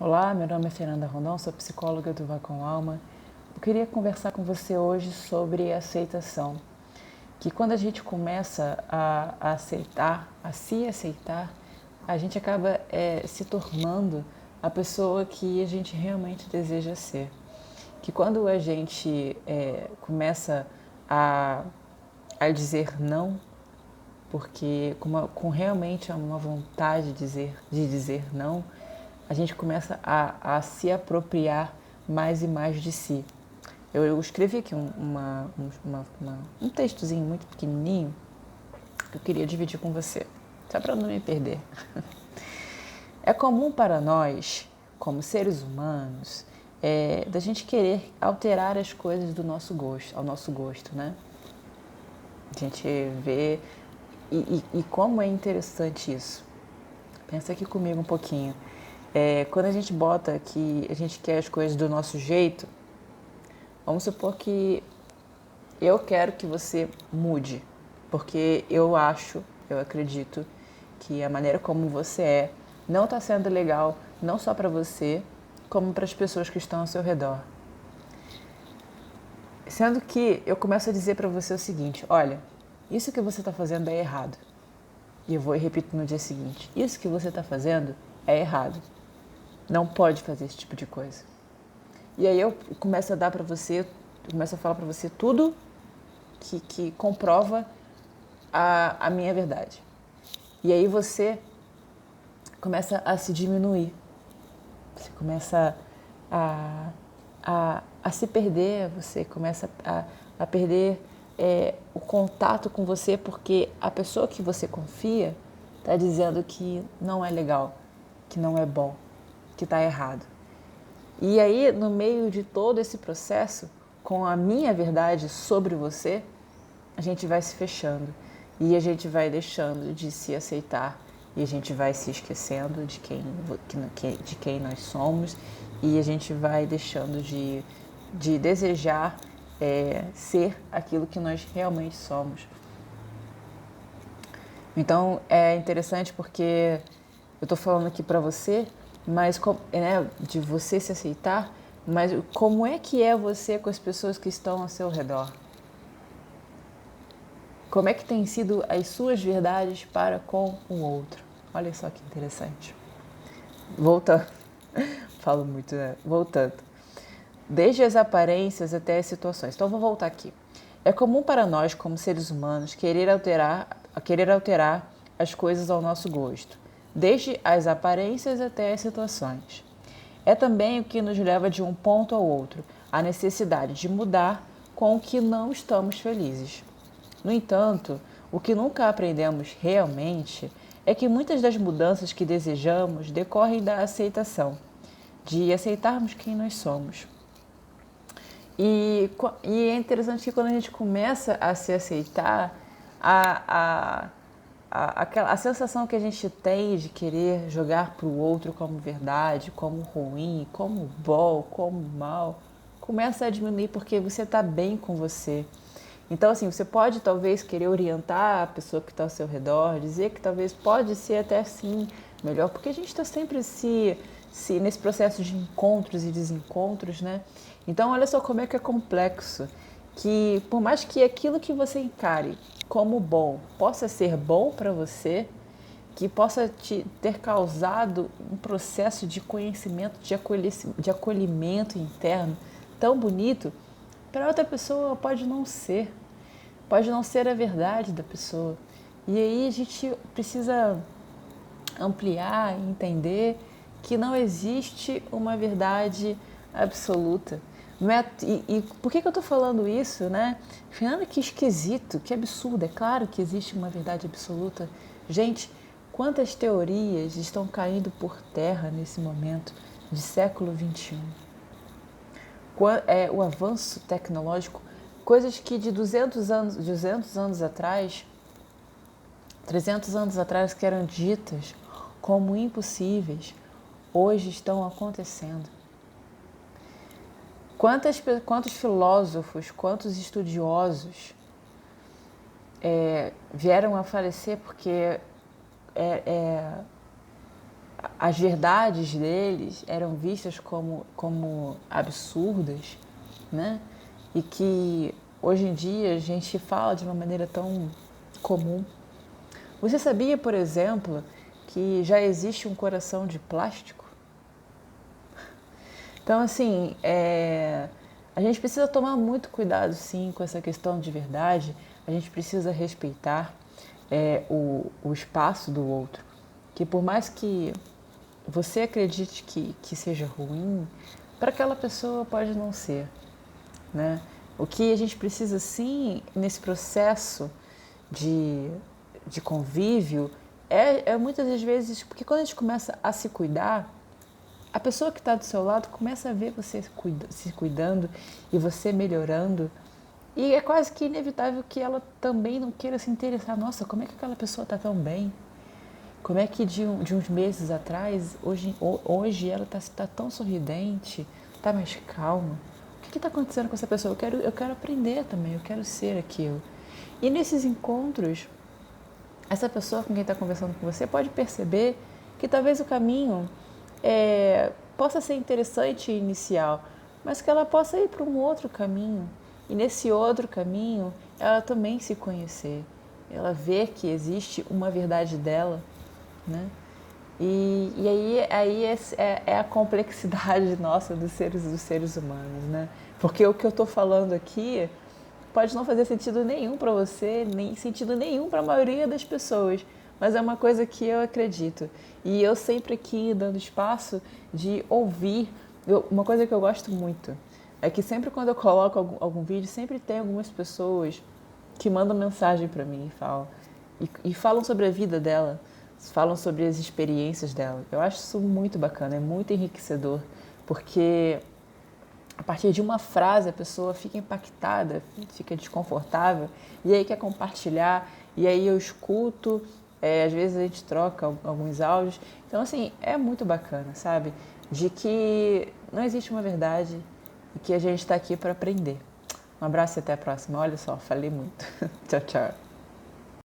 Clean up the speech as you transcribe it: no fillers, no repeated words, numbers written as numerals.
Olá, meu nome é Fernanda Rondon, sou psicóloga do Vá com Alma. Eu queria conversar com você hoje sobre aceitação. Que quando a gente começa a aceitar, a se aceitar, a gente acaba se tornando a pessoa que a gente realmente deseja ser. Que quando a gente começa a, a dizer não, porque com realmente uma vontade de dizer não, a gente começa a se apropriar mais e mais de si. Eu escrevi aqui um textozinho muito pequenininho que eu queria dividir com você, só para não me perder. É comum para nós, como seres humanos, da gente querer alterar as coisas do nosso gosto, ao nosso gosto, né? A gente vê e como é interessante isso. Pensa aqui comigo um pouquinho. Quando a gente bota que a gente quer as coisas do nosso jeito, vamos supor que eu quero que você mude, porque eu acredito que a maneira como você não está sendo legal, não só para você, como para as pessoas que estão ao seu redor. Sendo que eu começo a dizer para você o seguinte: olha, isso que você está fazendo é errado. E eu vou e repito no dia seguinte: isso que você está fazendo é errado. Não pode fazer esse tipo de coisa. E aí eu começo a dar para você, começo a falar para você tudo que comprova a minha verdade. E aí você começa a se diminuir. Você começa a se perder, você começa a perder o contato com você, porque a pessoa que você confia está dizendo que não é legal, que não é bom, que está errado. E aí, no meio de todo esse processo, com a minha verdade sobre você, a gente vai se fechando e a gente vai deixando de se aceitar e a gente vai se esquecendo de quem nós somos e a gente vai deixando de desejar ser aquilo que nós realmente somos. Então é interessante porque eu estou falando aqui para você, mas de você se aceitar, mas como é que é você com as pessoas que estão ao seu redor? Como é que tem sido as suas verdades para com o outro? Olha só que interessante. Voltando, falo muito, né? Voltando. Desde as aparências até as situações. Então, vou voltar aqui. É comum para nós, como seres humanos, querer alterar as coisas ao nosso gosto, desde as aparências até as situações. É também o que nos leva de um ponto ao outro, a necessidade de mudar com o que não estamos felizes. No entanto, o que nunca aprendemos realmente é que muitas das mudanças que desejamos decorrem da aceitação, de aceitarmos quem nós somos. E é interessante que quando a gente começa a se aceitar, a sensação que a gente tem de querer jogar para o outro como verdade, como ruim, como bom, como mal, começa a diminuir porque você está bem com você. Então, assim, você pode talvez querer orientar a pessoa que está ao seu redor, dizer que talvez pode ser até sim melhor, porque a gente está sempre nesse processo de encontros e desencontros, né? Então, olha só como é que é complexo, que por mais que aquilo que você encare como bom possa ser bom para você, que possa te ter causado um processo de conhecimento, de acolhimento interno tão bonito, para outra pessoa pode não ser a verdade da pessoa. E aí a gente precisa ampliar e entender que não existe uma verdade absoluta. E por que eu estou falando isso, né? Fernanda, que esquisito, que absurdo. É claro que existe uma verdade absoluta. Gente, quantas teorias estão caindo por terra nesse momento de século XXI? O avanço tecnológico, coisas que de 200 anos atrás, 300 anos atrás, que eram ditas como impossíveis, hoje estão acontecendo. Quantos filósofos, quantos estudiosos vieram a falecer porque as verdades deles eram vistas como absurdas, né? E que hoje em dia a gente fala de uma maneira tão comum. Você sabia, por exemplo, que já existe um coração de plástico? Então, assim, a gente precisa tomar muito cuidado, sim, com essa questão de verdade. A gente precisa respeitar o espaço do outro. Que por mais que você acredite que seja ruim, para aquela pessoa pode não ser, né? O que a gente precisa, sim, nesse processo de convívio, muitas das vezes, porque quando a gente começa a se cuidar, a pessoa que está do seu lado começa a ver você se cuidando e você melhorando. E é quase que inevitável que ela também não queira se interessar. Nossa, como é que aquela pessoa está tão bem? Como é que de uns meses atrás, hoje ela está tão sorridente, está mais calma? O que está acontecendo com essa pessoa? Eu quero aprender também, eu quero ser aquilo. E nesses encontros, essa pessoa com quem está conversando com você pode perceber que talvez o caminho possa ser interessante e inicial, mas que ela possa ir para um outro caminho. E nesse outro caminho, ela também se conhecer. Ela ver que existe uma verdade dela, né? E aí é a complexidade nossa dos seres humanos, né? Porque o que eu estou falando aqui pode não fazer sentido nenhum para você, nem sentido nenhum para a maioria das pessoas, mas é uma coisa que eu acredito. E eu sempre aqui dando espaço de ouvir. Uma coisa que eu gosto muito é que sempre quando eu coloco algum vídeo, sempre tem algumas pessoas que mandam mensagem para mim e falam sobre a vida dela, falam sobre as experiências dela. Eu acho isso muito bacana, é muito enriquecedor, porque a partir de uma frase a pessoa fica impactada, fica desconfortável e aí quer compartilhar, e aí eu escuto, às vezes a gente troca alguns áudios. Então, assim, é muito bacana, sabe? De que não existe uma verdade e que a gente está aqui para aprender. Um abraço e até a próxima. Olha só, falei muito. Tchau, tchau.